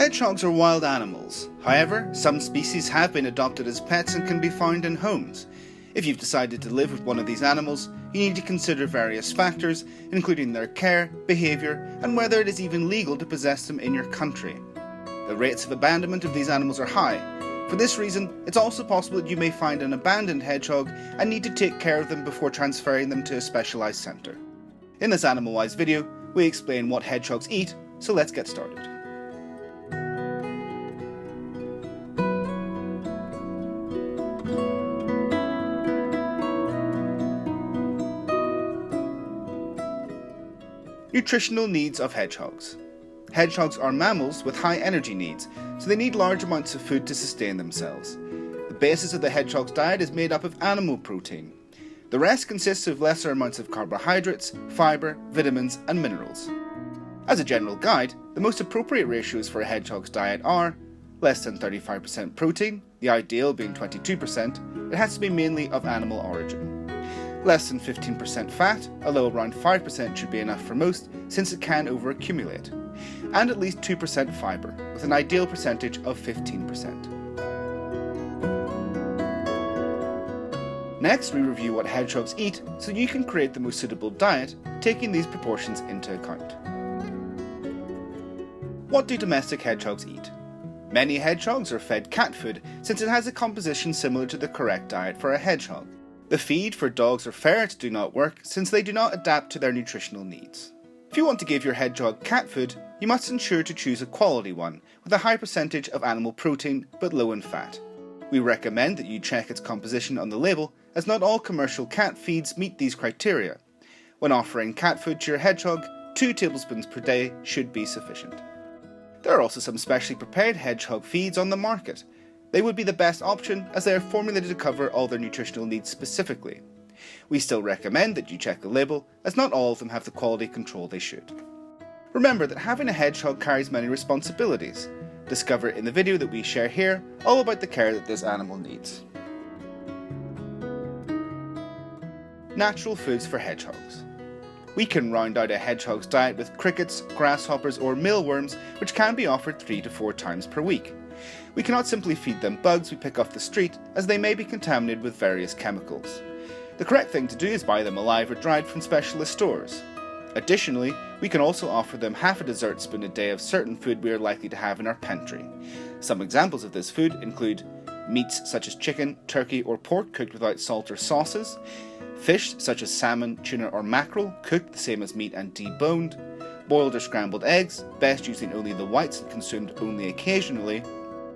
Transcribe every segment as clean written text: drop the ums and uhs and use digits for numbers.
Hedgehogs are wild animals. However, some species have been adopted as pets and can be found in homes. If you've decided to live with one of these animals, you need to consider various factors, including their care, behaviour, and whether it is even legal to possess them in your country. The rates of abandonment of these animals are high. For this reason, it's also possible that you may find an abandoned hedgehog and need to take care of them before transferring them to a specialised centre. In this AnimalWised video, we explain what hedgehogs eat, so let's get started. Nutritional needs of hedgehogs. Hedgehogs are mammals with high energy needs, so they need large amounts of food to sustain themselves. The basis of the hedgehog's diet is made up of animal protein. The rest consists of lesser amounts of carbohydrates, fibre, vitamins and minerals. As a general guide, the most appropriate ratios for a hedgehog's diet are less than 35% protein, the ideal being 22%, it has to be mainly of animal origin. Less than 15% fat, although around 5% should be enough for most since it can overaccumulate. And at least 2% fibre, with an ideal percentage of 15%. Next, we review what hedgehogs eat so you can create the most suitable diet, taking these proportions into account. What do domestic hedgehogs eat? Many hedgehogs are fed cat food since it has a composition similar to the correct diet for a hedgehog. The feed for dogs or ferrets do not work since they do not adapt to their nutritional needs. If you want to give your hedgehog cat food, you must ensure to choose a quality one with a high percentage of animal protein but low in fat. We recommend that you check its composition on the label, as not all commercial cat feeds meet these criteria. When offering cat food to your hedgehog, 2 tablespoons per day should be sufficient. There are also some specially prepared hedgehog feeds on the market. They would be the best option as they are formulated to cover all their nutritional needs specifically. We still recommend that you check the label, as not all of them have the quality control they should. Remember that having a hedgehog carries many responsibilities. Discover in the video that we share here all about the care that this animal needs. Natural foods for hedgehogs. We can round out a hedgehog's diet with crickets, grasshoppers or mealworms, which can be offered 3 to 4 times per week. We cannot simply feed them bugs we pick off the street, as they may be contaminated with various chemicals. The correct thing to do is buy them alive or dried from specialist stores. Additionally, we can also offer them half a dessert spoon a day of certain food we are likely to have in our pantry. Some examples of this food include meats such as chicken, turkey or pork cooked without salt or sauces, fish such as salmon, tuna or mackerel cooked the same as meat and deboned, boiled or scrambled eggs, best using only the whites and consumed only occasionally,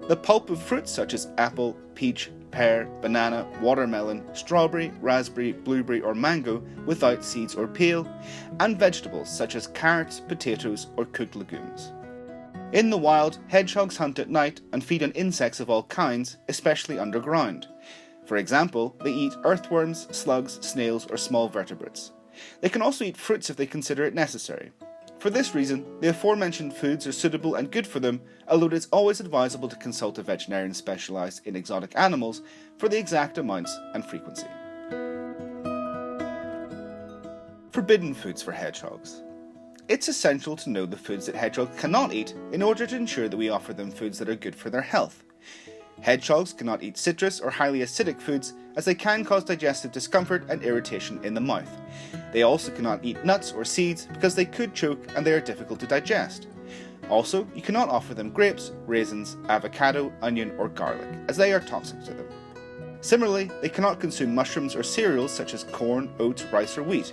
the pulp of fruits such as apple, peach, pear, banana, watermelon, strawberry, raspberry, blueberry or mango without seeds or peel, and vegetables such as carrots, potatoes or cooked legumes. In the wild, hedgehogs hunt at night and feed on insects of all kinds, especially underground. For example, they eat earthworms, slugs, snails or small vertebrates. They can also eat fruits if they consider it necessary. For this reason, the aforementioned foods are suitable and good for them, although it is always advisable to consult a veterinarian specialised in exotic animals for the exact amounts and frequency. Forbidden foods for hedgehogs. It's essential to know the foods that hedgehogs cannot eat in order to ensure that we offer them foods that are good for their health. Hedgehogs cannot eat citrus or highly acidic foods as they can cause digestive discomfort and irritation in the mouth. They also cannot eat nuts or seeds because they could choke and they are difficult to digest. Also, you cannot offer them grapes, raisins, avocado, onion or garlic as they are toxic to them. Similarly, they cannot consume mushrooms or cereals such as corn, oats, rice or wheat.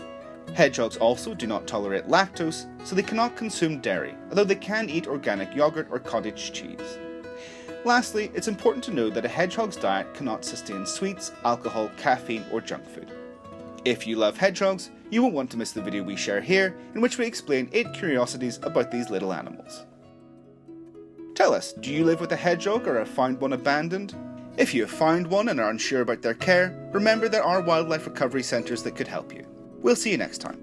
Hedgehogs also do not tolerate lactose, so they cannot consume dairy, although they can eat organic yogurt or cottage cheese. Lastly, it's important to know that a hedgehog's diet cannot sustain sweets, alcohol, caffeine or junk food. If you love hedgehogs, you won't want to miss the video we share here, in which we explain 8 curiosities about these little animals. Tell us, do you live with a hedgehog or have found one abandoned? If you have found one and are unsure about their care, remember there are wildlife recovery centres that could help you. We'll see you next time.